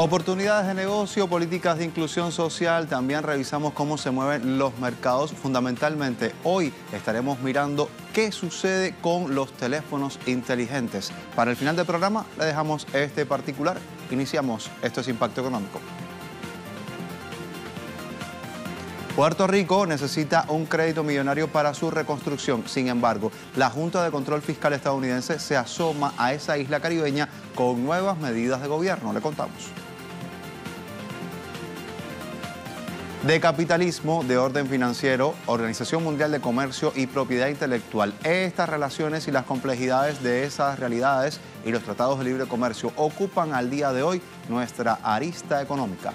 Oportunidades de negocio, políticas de inclusión social, también revisamos cómo se mueven los mercados. Fundamentalmente, hoy estaremos mirando qué sucede con los teléfonos inteligentes. Para el final del programa le dejamos este particular. Iniciamos. Esto es Impacto Económico. Puerto Rico necesita un crédito millonario para su reconstrucción. Sin embargo, la Junta de Control Fiscal estadounidense se asoma a esa isla caribeña con nuevas medidas de gobierno. Le contamos. De capitalismo, de orden financiero, Organización Mundial de Comercio y Propiedad Intelectual. Estas relaciones y las complejidades de esas realidades y los tratados de libre comercio ocupan al día de hoy nuestra arista económica.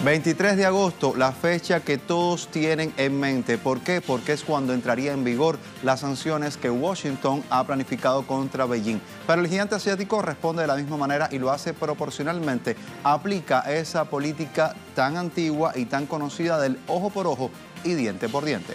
23 de agosto, la fecha que todos tienen en mente. ¿Por qué? Porque es cuando entraría en vigor las sanciones que Washington ha planificado contra Beijing. Pero el gigante asiático responde de la misma manera y lo hace proporcionalmente. Aplica esa política tan antigua y tan conocida del ojo por ojo y diente por diente.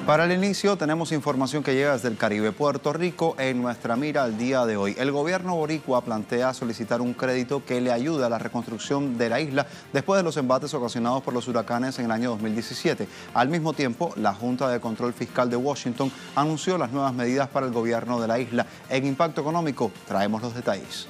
Para el inicio tenemos información que llega desde el Caribe. Puerto Rico en nuestra mira al día de hoy. El gobierno boricua plantea solicitar un crédito que le ayude a la reconstrucción de la isla después de los embates ocasionados por los huracanes en el año 2017. Al mismo tiempo, la Junta de Control Fiscal de Washington anunció las nuevas medidas para el gobierno de la isla. En Impacto Económico traemos los detalles.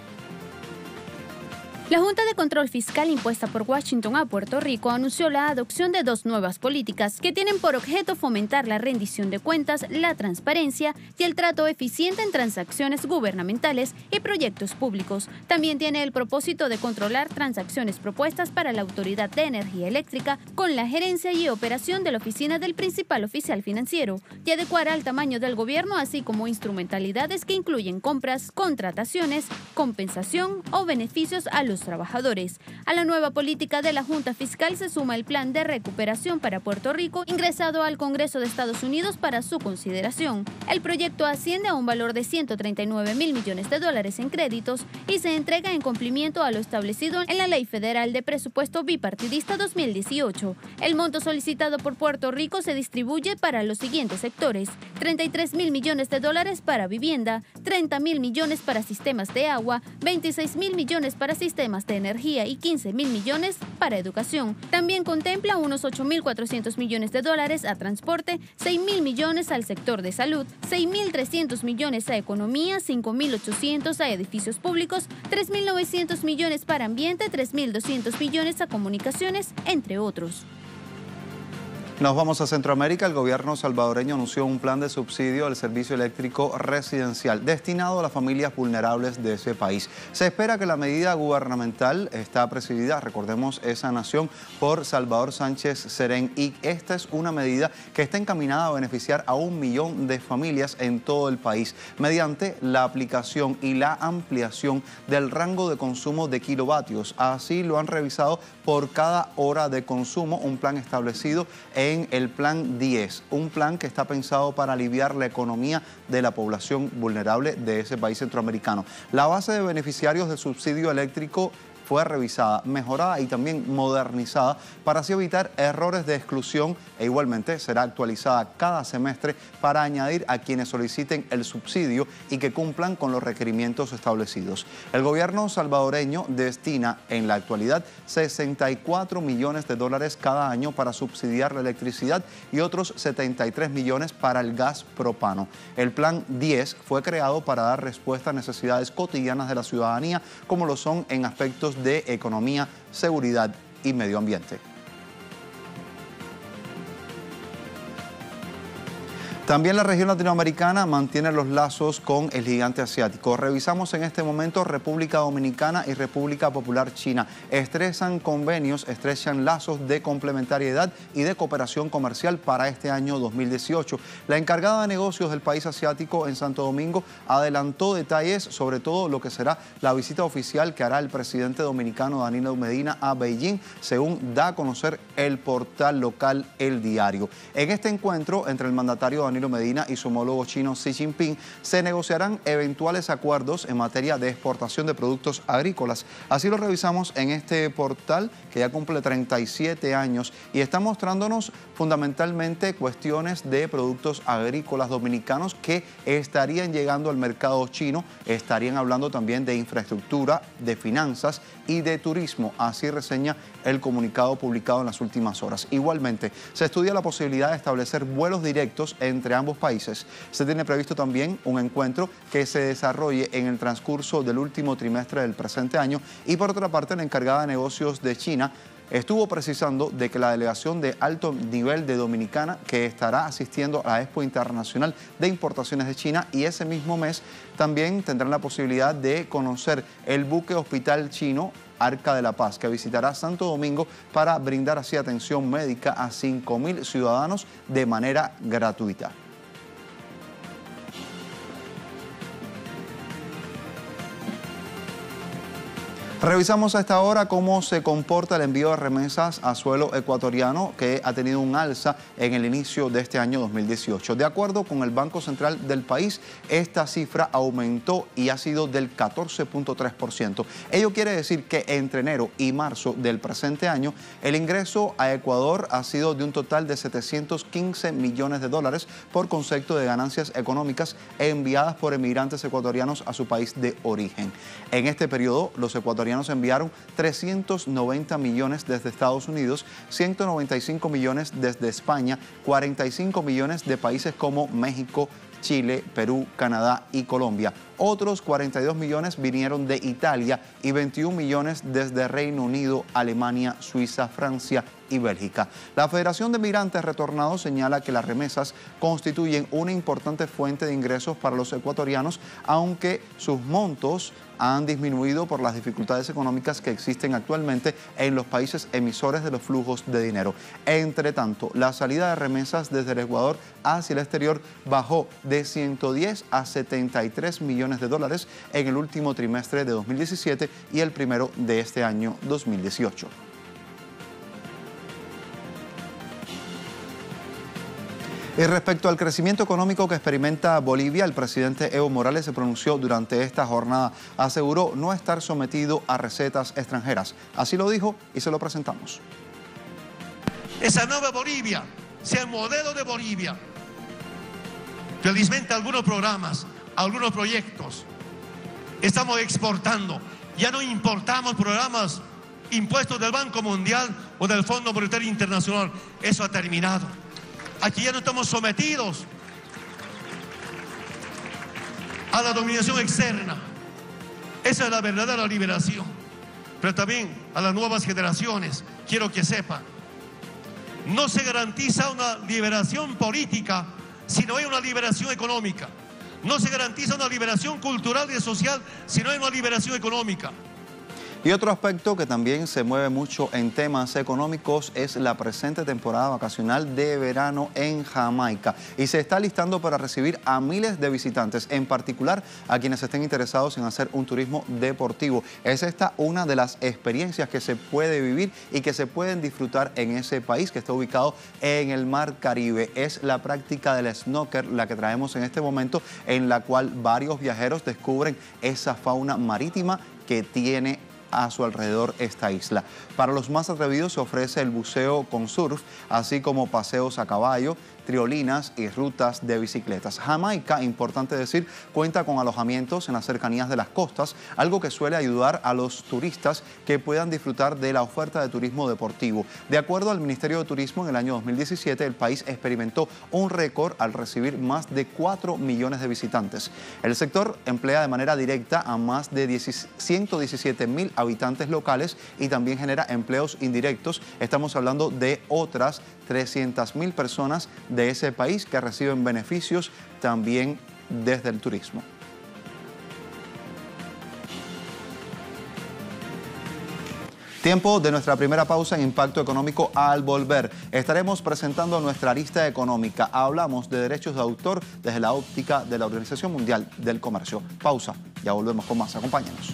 La Junta de Control Fiscal impuesta por Washington a Puerto Rico anunció la adopción de dos nuevas políticas que tienen por objeto fomentar la rendición de cuentas, la transparencia y el trato eficiente en transacciones gubernamentales y proyectos públicos. También tiene el propósito de controlar transacciones propuestas para la Autoridad de Energía Eléctrica con la gerencia y operación de la oficina del principal oficial financiero y adecuar al tamaño del gobierno, así como instrumentalidades que incluyen compras, contrataciones, compensación o beneficios a los trabajadores. A la nueva política de la Junta Fiscal se suma el Plan de Recuperación para Puerto Rico, ingresado al Congreso de Estados Unidos para su consideración. El proyecto asciende a un valor de 139.000 millones de dólares en créditos y se entrega en cumplimiento a lo establecido en la Ley Federal de Presupuesto Bipartidista 2018. El monto solicitado por Puerto Rico se distribuye para los siguientes sectores: 33.000 millones de dólares para vivienda, 30.000 millones para sistemas de agua, 26.000 millones para sistemas de energía y 15.000 millones para educación. También contempla unos 8.400 millones de dólares a transporte, 6.000 millones al sector de salud, 6.300 millones a economía, 5.800 a edificios públicos, 3.900 millones para ambiente, 3.200 millones a comunicaciones, entre otros. Nos vamos a Centroamérica. El gobierno salvadoreño anunció un plan de subsidio al servicio eléctrico residencial destinado a las familias vulnerables de ese país. Se espera que la medida gubernamental está presidida, recordemos, esa nación, por Salvador Sánchez Serén, y esta es una medida que está encaminada a beneficiar a 1 millón de familias en todo el país mediante la aplicación y la ampliación del rango de consumo de kilovatios. Así lo han revisado por cada hora de consumo, un plan establecido en el Plan 10, un plan que está pensado para aliviar la economía de la población vulnerable de ese país centroamericano. La base de beneficiarios del subsidio eléctrico fue revisada, mejorada y también modernizada para así evitar errores de exclusión, e igualmente será actualizada cada semestre para añadir a quienes soliciten el subsidio y que cumplan con los requerimientos establecidos. El gobierno salvadoreño destina en la actualidad 64 millones de dólares cada año para subsidiar la electricidad y otros 73 millones para el gas propano. El Plan 10 fue creado para dar respuesta a necesidades cotidianas de la ciudadanía, como lo son en aspectos de economía, seguridad y medio ambiente. También la región latinoamericana mantiene los lazos con el gigante asiático. Revisamos en este momento República Dominicana y República Popular China. Estrechan convenios, estrechan lazos de complementariedad y de cooperación comercial para este año 2018. La encargada de negocios del país asiático en Santo Domingo adelantó detalles sobre todo lo que será la visita oficial que hará el presidente dominicano Danilo Medina a Beijing, según da a conocer el portal local El Diario. En este encuentro entre el mandatario Danilo Medina y su homólogo chino Xi Jinping se negociarán eventuales acuerdos en materia de exportación de productos agrícolas. Así lo revisamos en este portal que ya cumple 37 años y está mostrándonos fundamentalmente cuestiones de productos agrícolas dominicanos que estarían llegando al mercado chino. Estarían hablando también de infraestructura, de finanzas y de turismo. Así reseña el comunicado publicado en las últimas horas. Igualmente, se estudia la posibilidad de establecer vuelos directos entre ambos países. Se tiene previsto también un encuentro que se desarrolle en el transcurso del último trimestre del presente año. Y por otra parte, la encargada de negocios de China estuvo precisando de que la delegación de alto nivel de Dominicana que estará asistiendo a la Expo Internacional de Importaciones de China, y ese mismo mes también tendrán la posibilidad de conocer el buque hospital chino Arca de la Paz, que visitará Santo Domingo para brindar así atención médica a 5.000 ciudadanos de manera gratuita. Revisamos a esta hora cómo se comporta el envío de remesas a suelo ecuatoriano, que ha tenido un alza en el inicio de este año 2018. De acuerdo con el Banco Central del país, esta cifra aumentó y ha sido del 14.3%. Ello quiere decir que entre enero y marzo del presente año, el ingreso a Ecuador ha sido de un total de 715 millones de dólares por concepto de ganancias económicas enviadas por emigrantes ecuatorianos a su país de origen. En este periodo, los ecuatorianos enviaron 390 millones desde Estados Unidos, 195 millones desde España, 45 millones de países como México, Chile, Perú, Canadá y Colombia. Otros 42 millones vinieron de Italia y 21 millones desde Reino Unido, Alemania, Suiza, Francia y Bélgica. La Federación de Migrantes Retornados señala que las remesas constituyen una importante fuente de ingresos para los ecuatorianos, aunque sus montos han disminuido por las dificultades económicas que existen actualmente en los países emisores de los flujos de dinero. Entre tanto, la salida de remesas desde el Ecuador hacia el exterior bajó de 110 a 73 millones de dólares en el último trimestre de 2017 y el primero de este año 2018. Y respecto al crecimiento económico que experimenta Bolivia, el presidente Evo Morales se pronunció durante esta jornada. Aseguró no estar sometido a recetas extranjeras. Así lo dijo y se lo presentamos. Esa nueva Bolivia sea el modelo de Bolivia. Felizmente algunos programas, algunos proyectos, estamos exportando. Ya no importamos programas, impuestos del Banco Mundial o del Fondo Monetario Internacional. Eso ha terminado. Aquí ya no estamos sometidos a la dominación externa. Esa es la verdadera liberación. Pero también a las nuevas generaciones, quiero que sepan, no se garantiza una liberación política si no hay una liberación económica. No se garantiza una liberación cultural y social si no hay una liberación económica. Y otro aspecto que también se mueve mucho en temas económicos es la presente temporada vacacional de verano en Jamaica. Y se está listando para recibir a miles de visitantes, en particular a quienes estén interesados en hacer un turismo deportivo. Es esta una de las experiencias que se puede vivir y que se pueden disfrutar en ese país que está ubicado en el Mar Caribe. Es la práctica del snorkel la que traemos en este momento, en la cual varios viajeros descubren esa fauna marítima que tiene a su alrededor esta isla. Para los más atrevidos se ofrece el buceo con surf, así como paseos a caballo, triolinas y rutas de bicicletas. Jamaica, importante decir, cuenta con alojamientos en las cercanías de las costas, algo que suele ayudar a los turistas que puedan disfrutar de la oferta de turismo deportivo. De acuerdo al Ministerio de Turismo, en el año 2017 el país experimentó un récord al recibir más de 4 millones de visitantes. El sector emplea de manera directa a más de 117.000 habitantes locales y también genera empleos indirectos. Estamos hablando de otras 300.000 personas de ese país que reciben beneficios también desde el turismo. Tiempo de nuestra primera pausa en Impacto Económico. Al volver, estaremos presentando nuestra lista económica. Hablamos de derechos de autor desde la óptica de la Organización Mundial del Comercio. Pausa, ya volvemos con más. Acompáñanos.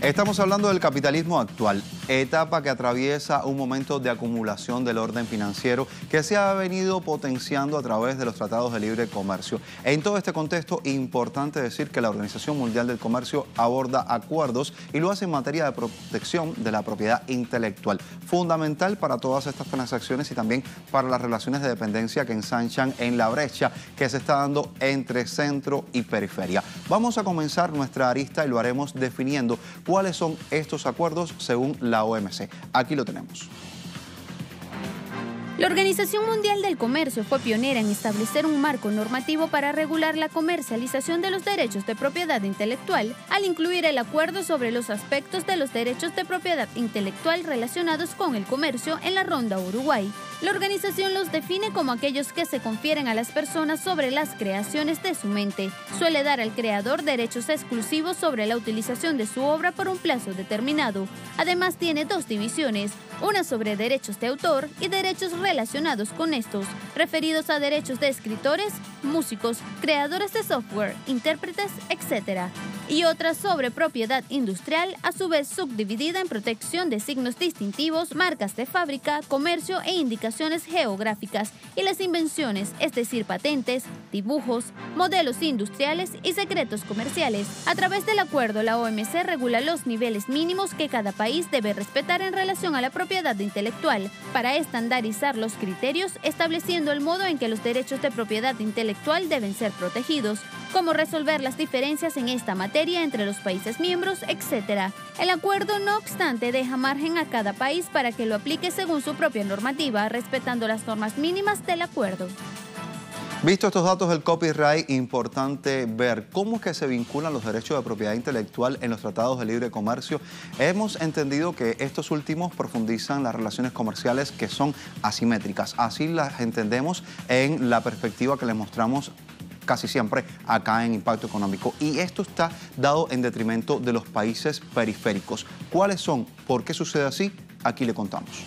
Estamos hablando del capitalismo actual, etapa que atraviesa un momento de acumulación del orden financiero que se ha venido potenciando a través de los tratados de libre comercio. En todo este contexto, importante decir que la Organización Mundial del Comercio aborda acuerdos y lo hace en materia de protección de la propiedad intelectual, fundamental para todas estas transacciones y también para las relaciones de dependencia que ensanchan en la brecha que se está dando entre centro y periferia. Vamos a comenzar nuestra arista y lo haremos definiendo cuáles son estos acuerdos según la OMC. Aquí lo tenemos. La Organización Mundial del Comercio fue pionera en establecer un marco normativo para regular la comercialización de los derechos de propiedad intelectual, al incluir el acuerdo sobre los aspectos de los derechos de propiedad intelectual relacionados con el comercio en la Ronda Uruguay. La organización los define como aquellos que se confieren a las personas sobre las creaciones de su mente. Suele dar al creador derechos exclusivos sobre la utilización de su obra por un plazo determinado. Además, tiene dos divisiones, una sobre derechos de autor y derechos relacionados con estos, referidos a derechos de escritores, músicos, creadores de software, intérpretes, etc. Y otra sobre propiedad industrial, a su vez subdividida en protección de signos distintivos, marcas de fábrica, comercio e indicaciones geográficas, y las invenciones, es decir, patentes, dibujos, modelos industriales y secretos comerciales. A través del acuerdo, la OMC regula los niveles mínimos que cada país debe respetar en relación a la propiedad intelectual, para estandarizar los criterios, estableciendo el modo en que los derechos de propiedad intelectual deben ser protegidos, cómo resolver las diferencias en esta materia entre los países miembros, etc. El acuerdo, no obstante, deja margen a cada país para que lo aplique según su propia normativa, respetando las normas mínimas del acuerdo. Visto estos datos del copyright, importante ver cómo es que se vinculan los derechos de propiedad intelectual en los tratados de libre comercio. Hemos entendido que estos últimos profundizan las relaciones comerciales que son asimétricas. Así las entendemos en la perspectiva que les mostramos casi siempre acá en Impacto Económico. Y esto está dado en detrimento de los países periféricos. ¿Cuáles son? ¿Por qué sucede así? Aquí le contamos.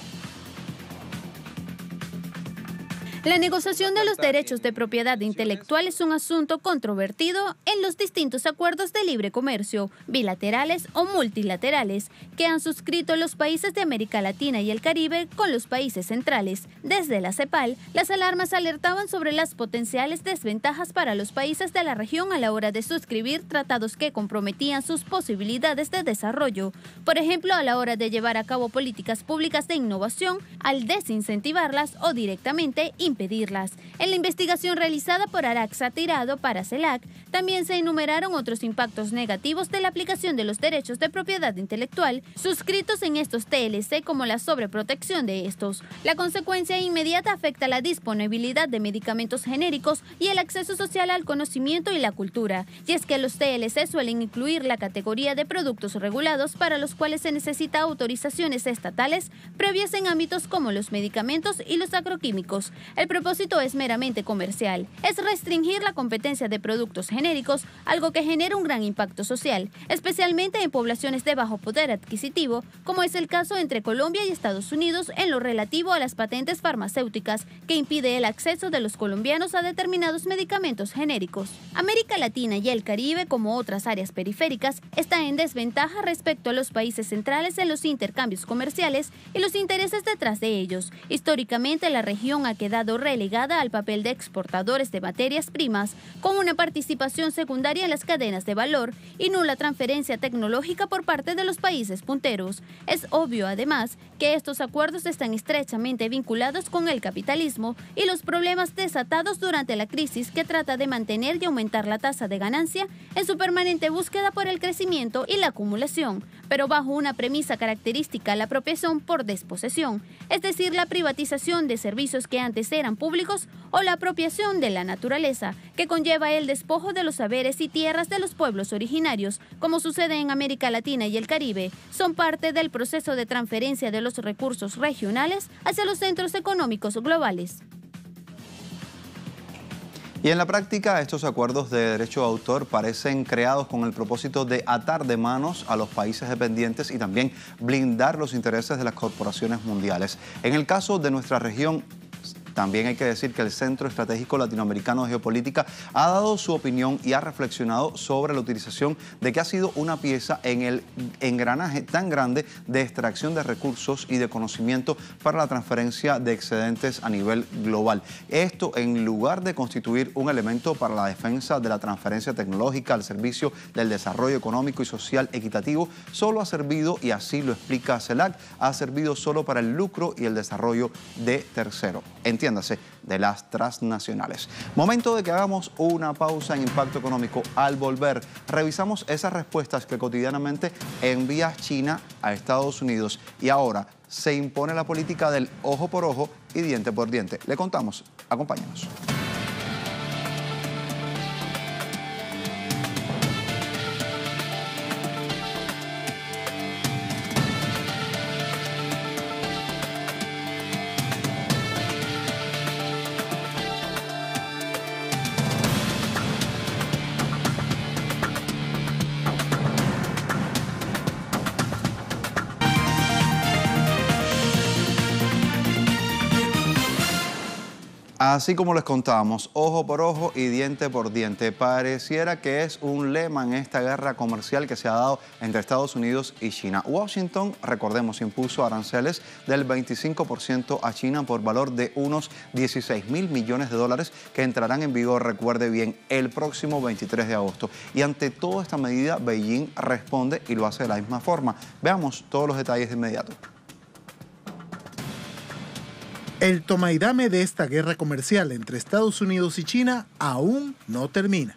La negociación de los derechos de propiedad intelectual es un asunto controvertido en los distintos acuerdos de libre comercio, bilaterales o multilaterales, que han suscrito los países de América Latina y el Caribe con los países centrales. Desde la CEPAL, las alarmas alertaban sobre las potenciales desventajas para los países de la región a la hora de suscribir tratados que comprometían sus posibilidades de desarrollo. Por ejemplo, a la hora de llevar a cabo políticas públicas de innovación, al desincentivarlas o directamente impedirlas. En la investigación realizada por Araxa Tirado para CELAC, también se enumeraron otros impactos negativos de la aplicación de los derechos de propiedad intelectual suscritos en estos TLC, como la sobreprotección de estos. La consecuencia inmediata afecta la disponibilidad de medicamentos genéricos y el acceso social al conocimiento y la cultura. Y es que los TLC suelen incluir la categoría de productos regulados para los cuales se necesita autorizaciones estatales previas en ámbitos como los medicamentos y los agroquímicos. El propósito es meramente comercial, es restringir la competencia de productos genéricos, algo que genera un gran impacto social, especialmente en poblaciones de bajo poder adquisitivo, como es el caso entre Colombia y Estados Unidos en lo relativo a las patentes farmacéuticas, que impide el acceso de los colombianos a determinados medicamentos genéricos. América Latina y el Caribe, como otras áreas periféricas, está en desventaja respecto a los países centrales en los intercambios comerciales y los intereses detrás de ellos. Históricamente, la región ha quedado quedó relegada al papel de exportadores de materias primas, con una participación secundaria en las cadenas de valor y nula transferencia tecnológica por parte de los países punteros. Es obvio, además, que estos acuerdos están estrechamente vinculados con el capitalismo y los problemas desatados durante la crisis, que trata de mantener y aumentar la tasa de ganancia en su permanente búsqueda por el crecimiento y la acumulación, pero bajo una premisa característica: la apropiación por desposesión, es decir, la privatización de servicios que antes eran públicos, o la apropiación de la naturaleza, que conlleva el despojo de los saberes y tierras de los pueblos originarios, como sucede en América Latina y el Caribe. Son parte del proceso de transferencia de los recursos regionales hacia los centros económicos globales. Y en la práctica, estos acuerdos de derecho de autor parecen creados con el propósito de atar de manos a los países dependientes y también blindar los intereses de las corporaciones mundiales. En el caso de nuestra región, también hay que decir que el Centro Estratégico Latinoamericano de Geopolítica ha dado su opinión y ha reflexionado sobre la utilización de que ha sido una pieza en el engranaje tan grande de extracción de recursos y de conocimiento para la transferencia de excedentes a nivel global. Esto, en lugar de constituir un elemento para la defensa de la transferencia tecnológica al servicio del desarrollo económico y social equitativo, solo ha servido, y así lo explica CELAC, ha servido solo para el lucro y el desarrollo de terceros. Entiéndase, de las transnacionales. Momento de que hagamos una pausa en Impacto Económico. Al volver, revisamos esas respuestas que cotidianamente envía China a Estados Unidos y ahora se impone la política del ojo por ojo y diente por diente. Le contamos. Acompáñenos. Así como les contábamos, ojo por ojo y diente por diente. Pareciera que es un lema en esta guerra comercial que se ha dado entre Estados Unidos y China. Washington, recordemos, impuso aranceles del 25% a China por valor de unos 16.000 millones de dólares que entrarán en vigor, recuerde bien, el próximo 23 de agosto. Y ante toda esta medida, Beijing responde y lo hace de la misma forma. Veamos todos los detalles de inmediato. El toma y dame de esta guerra comercial entre Estados Unidos y China aún no termina.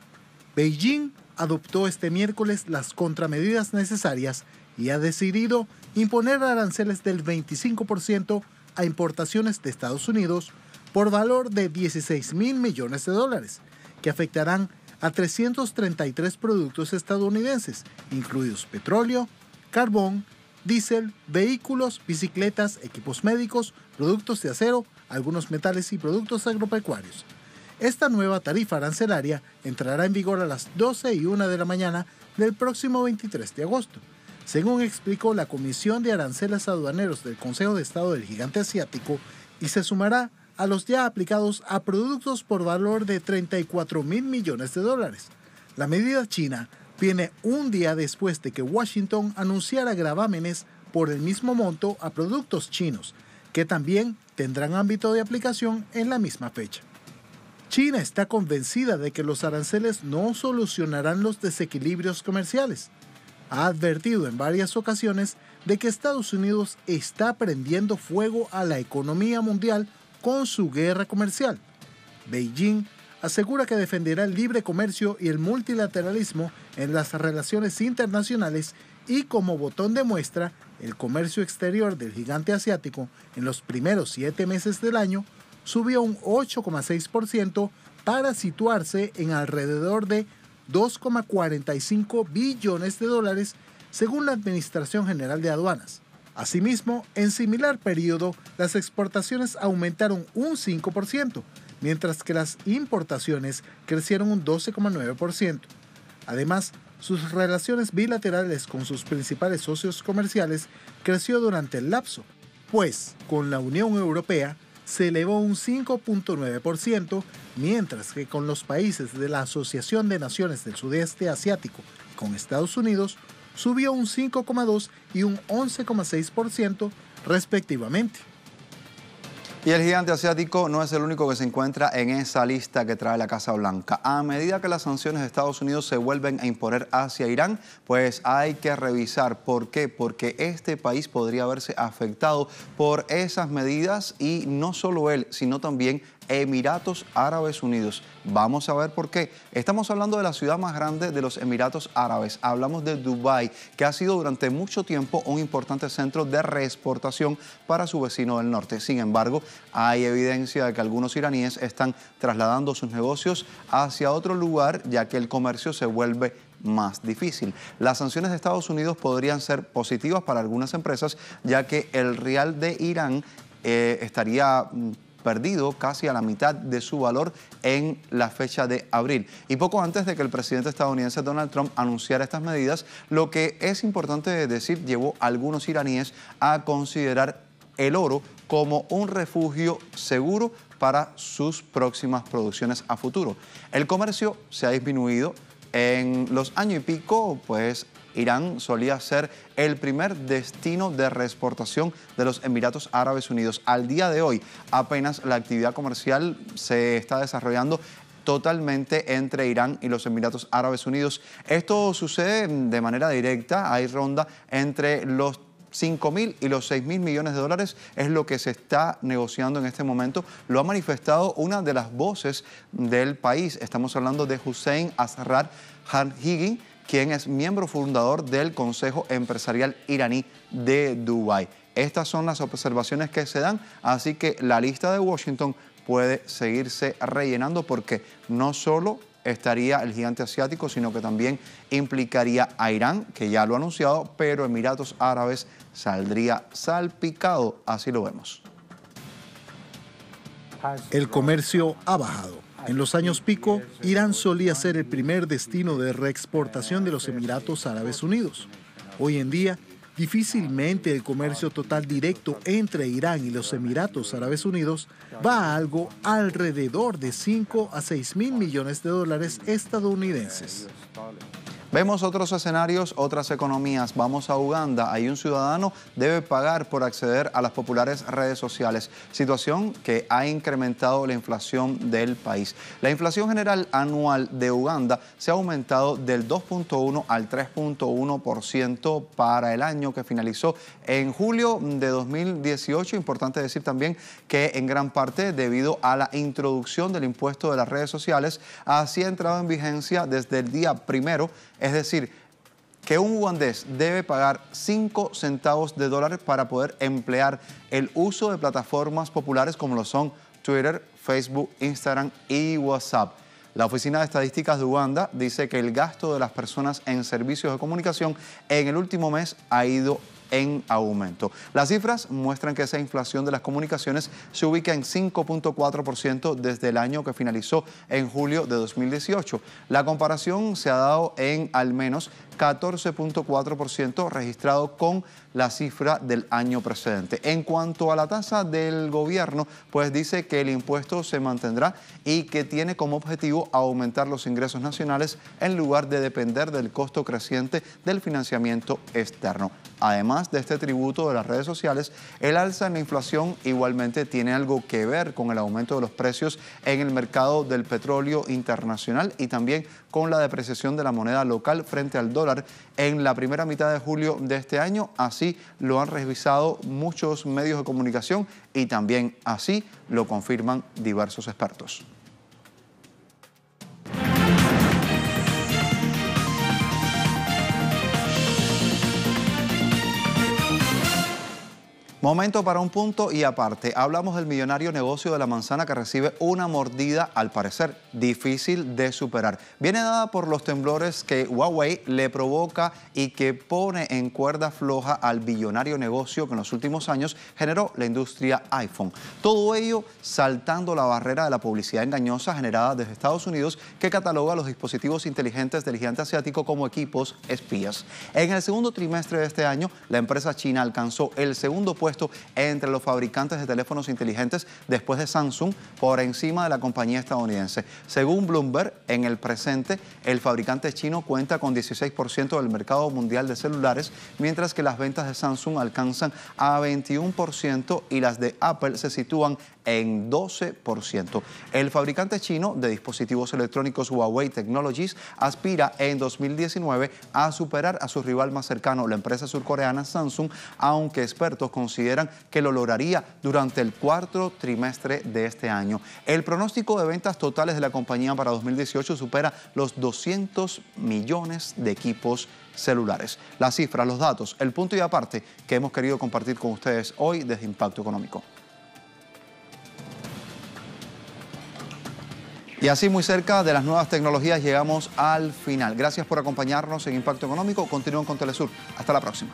Beijing adoptó este miércoles las contramedidas necesarias y ha decidido imponer aranceles del 25% a importaciones de Estados Unidos por valor de 16.000 millones de dólares, que afectarán a 333 productos estadounidenses, incluidos petróleo, carbón, diésel, vehículos, bicicletas, equipos médicos, productos de acero, algunos metales y productos agropecuarios. Esta nueva tarifa arancelaria entrará en vigor a las 12:01 de la mañana del próximo 23 de agosto, según explicó la Comisión de Aranceles Aduaneros del Consejo de Estado del Gigante Asiático, y se sumará a los ya aplicados a productos por valor de 34.000 millones de dólares. La medida china viene un día después de que Washington anunciara gravámenes por el mismo monto a productos chinos, que también tendrán ámbito de aplicación en la misma fecha. China está convencida de que los aranceles no solucionarán los desequilibrios comerciales. Ha advertido en varias ocasiones de que Estados Unidos está prendiendo fuego a la economía mundial con su guerra comercial. Beijing asegura que defenderá el libre comercio y el multilateralismo en las relaciones internacionales y, como botón de muestra, el comercio exterior del gigante asiático en los primeros 7 meses del año subió un 8,6% para situarse en alrededor de 2,45 billones de dólares, según la Administración General de Aduanas. Asimismo, en similar periodo, las exportaciones aumentaron un 5%, mientras que las importaciones crecieron un 12,9%. Además, sus relaciones bilaterales con sus principales socios comerciales creció durante el lapso, pues con la Unión Europea se elevó un 5,9%, mientras que con los países de la Asociación de Naciones del Sudeste Asiático y con Estados Unidos subió un 5,2% y un 11,6% respectivamente. Y el gigante asiático no es el único que se encuentra en esa lista que trae la Casa Blanca. A medida que las sanciones de Estados Unidos se vuelven a imponer hacia Irán, pues hay que revisar por qué. Porque este país podría verse afectado por esas medidas y no solo él, sino también Emiratos Árabes Unidos. Vamos a ver por qué. Estamos hablando de la ciudad más grande de los Emiratos Árabes. Hablamos de Dubái, que ha sido durante mucho tiempo un importante centro de reexportación para su vecino del norte. Sin embargo, hay evidencia de que algunos iraníes están trasladando sus negocios hacia otro lugar, ya que el comercio se vuelve más difícil. Las sanciones de Estados Unidos podrían ser positivas para algunas empresas, ya que el rial de Irán estaría perdido casi a la mitad de su valor en la fecha de abril. Y poco antes de que el presidente estadounidense Donald Trump anunciara estas medidas, lo que es importante decir, llevó a algunos iraníes a considerar el oro como un refugio seguro para sus próximas producciones a futuro. El comercio se ha disminuido. En los años y pico, pues Irán solía ser el primer destino de reexportación de los Emiratos Árabes Unidos. Al día de hoy, apenas la actividad comercial se está desarrollando totalmente entre Irán y los Emiratos Árabes Unidos. Esto sucede de manera directa, hay ronda entre los 5.000 y los 6.000 millones de dólares es lo que se está negociando en este momento. Lo ha manifestado una de las voces del país. Estamos hablando de Hussein Asrar Hanhigi, quien es miembro fundador del Consejo Empresarial Iraní de Dubái. Estas son las observaciones que se dan, así que la lista de Washington puede seguirse rellenando porque no solo estaría el gigante asiático, sino que también implicaría a Irán, que ya lo ha anunciado, pero Emiratos Árabes saldría salpicado, así lo vemos. El comercio ha bajado. En los años pico, Irán solía ser el primer destino de reexportación de los Emiratos Árabes Unidos. Hoy en día, difícilmente el comercio total directo entre Irán y los Emiratos Árabes Unidos va a algo alrededor de 5 a 6.000 millones de dólares estadounidenses. Vemos otros escenarios, otras economías. Vamos a Uganda. Ahí un ciudadano debe pagar por acceder a las populares redes sociales, situación que ha incrementado la inflación del país. La inflación general anual de Uganda se ha aumentado del 2.1 al 3.1% para el año que finalizó en julio de 2018. Importante decir también que en gran parte debido a la introducción del impuesto de las redes sociales, así ha entrado en vigencia desde el día 1. Es decir, que un ugandés debe pagar 5 centavos de dólar para poder emplear el uso de plataformas populares como lo son Twitter, Facebook, Instagram y WhatsApp. La Oficina de Estadísticas de Uganda dice que el gasto de las personas en servicios de comunicación en el último mes ha ido en aumento. Las cifras muestran que esa inflación de las comunicaciones se ubica en 5.4% desde el año que finalizó en julio de 2018. La comparación se ha dado en al menos 14.4% registrado con la cifra del año precedente. En cuanto a la tasa del gobierno, pues dice que el impuesto se mantendrá y que tiene como objetivo aumentar los ingresos nacionales en lugar de depender del costo creciente del financiamiento externo. Además de este tributo de las redes sociales, el alza en la inflación igualmente tiene algo que ver con el aumento de los precios en el mercado del petróleo internacional y también con la depreciación de la moneda local frente al dólar en la primera mitad de julio de este año. Así lo han revisado muchos medios de comunicación y también así lo confirman diversos expertos. Momento para un punto y aparte. Hablamos del millonario negocio de la manzana que recibe una mordida, al parecer, difícil de superar. Viene dada por los temblores que Huawei le provoca y que pone en cuerda floja al billonario negocio que en los últimos años generó la industria iPhone. Todo ello saltando la barrera de la publicidad engañosa generada desde Estados Unidos, que cataloga los dispositivos inteligentes del gigante asiático como equipos espías. En el segundo trimestre de este año, la empresa china alcanzó el segundo puesto puesto entre los fabricantes de teléfonos inteligentes después de Samsung, por encima de la compañía estadounidense. Según Bloomberg, en el presente, el fabricante chino cuenta con 16% del mercado mundial de celulares, mientras que las ventas de Samsung alcanzan a 21% y las de Apple se sitúan en 12%. El fabricante chino de dispositivos electrónicos Huawei Technologies aspira en 2019 a superar a su rival más cercano, la empresa surcoreana Samsung, aunque expertos consideran que lo lograría durante el cuarto trimestre de este año. El pronóstico de ventas totales de la compañía para 2018 supera los 200 millones de equipos celulares. Las cifras, los datos, el punto y aparte que hemos querido compartir con ustedes hoy desde Impacto Económico. Y así, muy cerca de las nuevas tecnologías, llegamos al final. Gracias por acompañarnos en Impacto Económico. Continúen con Telesur. Hasta la próxima.